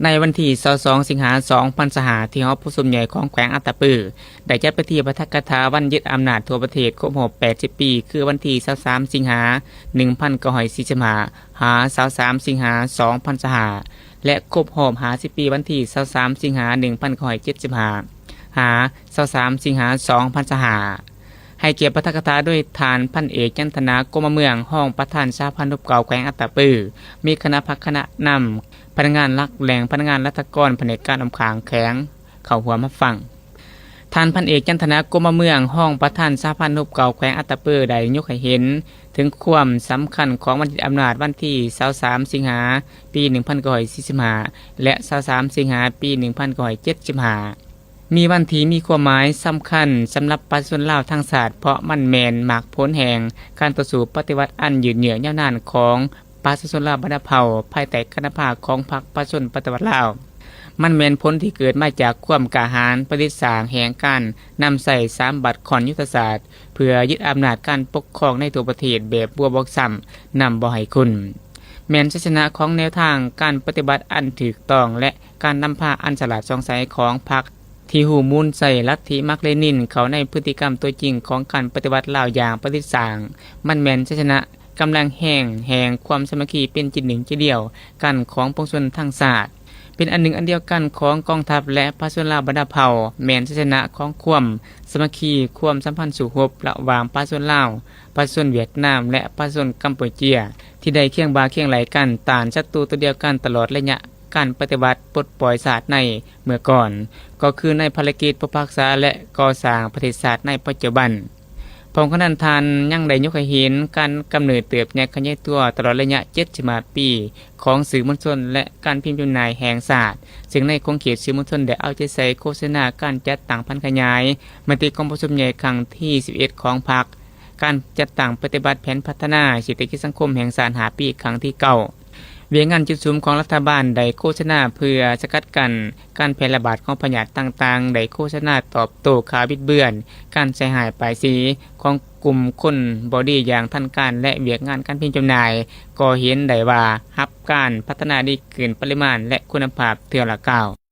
ในวันที่22สิงหาคม2025ที่หอผู้สมใหญ่ของแขวงอัตตปือได้จัดพิธีปาฐกถาวันยึดอำนาจทั่วประเทศครบรอบ80 ปีคือวันที่23สิงหาคม1945หา23สิงหาคม2025และครบรอบ50ปีวันที่23สิงหาคม1975หา23สิงหาคม2025ให้เกียรติปาฐกถาด้วยทานพันเอกจันทนากรมเมืองห้องประธานสหพันธ์นพเก่าแขวงอัตตปือมีคณะพักคณะนำพนักงานลักแหล่งพนักงานรัฐกรแผนกการอำขางแข็งเข้าหัวมาฟังท่านพันเอกจันทนากรมเมืองห้องประธานสหพันธ์นพเก่าแขวงอัตตปือได้ยกให้เห็นถึงความสำคัญของวันยึดอำนาจวันที่23สิงหาคมปี1945และ23สิงหาคมปี1975มีวันที่มีความหมายสำคัญสำหรับประชาชนลาวทั้งชาติเพราะมันแมนหมากผลแห่งการต่อสู้ปฏิวัติอันยืดเยื้อยาวนานของประชาชนลาวบรรดาเผ่าภายใต้คณะภาคของพรรคประชาชนปฏิวัติลาวมันแมนผลที่เกิดมาจากความกล้าหาญประดิษฐ์สร้างแห่งการนำใส่3บัตรขอนยุทธศาสตร์เพื่อยึดอำนาจการปกครองในตัวประเทศแบบบัวบอกซ้ำนำบ่ให้คุณแมนชัยชนะของแนวทางการปฏิบัติอันถูกต้องและการนำพาอันฉลาดช่องใสของพรรคที่หูมูลใส่ลัทธิมาร์กเลนินเขาในพฤติกรรมตัวจริงของการปฏิวัติลาวอย่างประดิษฐ์สร้างมันแมนชัยชนะกำลังแห่งความสามัคคีเป็นจิตหนึ่งจิตเดียวกันของปวงชนทั้งชาติเป็นอันหนึ่งอันเดียวกันของกองทัพและประชาชนลาวบรรดาเผ่าแมนชัยชนะของความสามัคคีความสัมพันธ์สู่หบระหว่างประชาชนลาวประชาชนเวียดนามและประชาชนกัมพูชีที่ได้เคียงบ่าเคียงไหลกันต้านศัตรูตัวเดียวกันตลอดระยะการปฏิบัติปลดปล่อยศาสตร์ในเมื่อก่อนก็คือในภารกิจปกปักษาและก่อสร้างประเทศชาติในปัจจุบันพองขนันทานยังได้ยกให้เห็นการกำเนิดเติบใหญ่ขยายตัวตลอดระยะ75 ปีของสื่อมวลชนและการพิมพ์จำหน่ายแห่งศาสตร์ซึ่งในคงเขตสื่อมวลชนได้เอาใจใส่โฆษณาการจัดตั้งพันขยายมติกองประชุมใหญ่ครั้งที่11ของพรรคการจัดตั้งปฏิบัติแผนพัฒนาเศรษฐกิจสังคมแห่งชาติ5 ปีครั้งที่9เวียงงานจุดสูงของรัฐบาลได้โฆษณาเพื่อสกัดกั้นการแพร่ระบาดของพยาธิต่างๆได้โฆษณาตอบโต้ข่าวบิดเบือนการใช้หายปลายสีของกลุ่มคนบอดี้อย่างทันการและเวียงงานการพิมพ์จำหน่ายก็เห็นได้ว่ารับการพัฒนาดีขึ้นปริมาณและคุณภาพเท่าละก้าว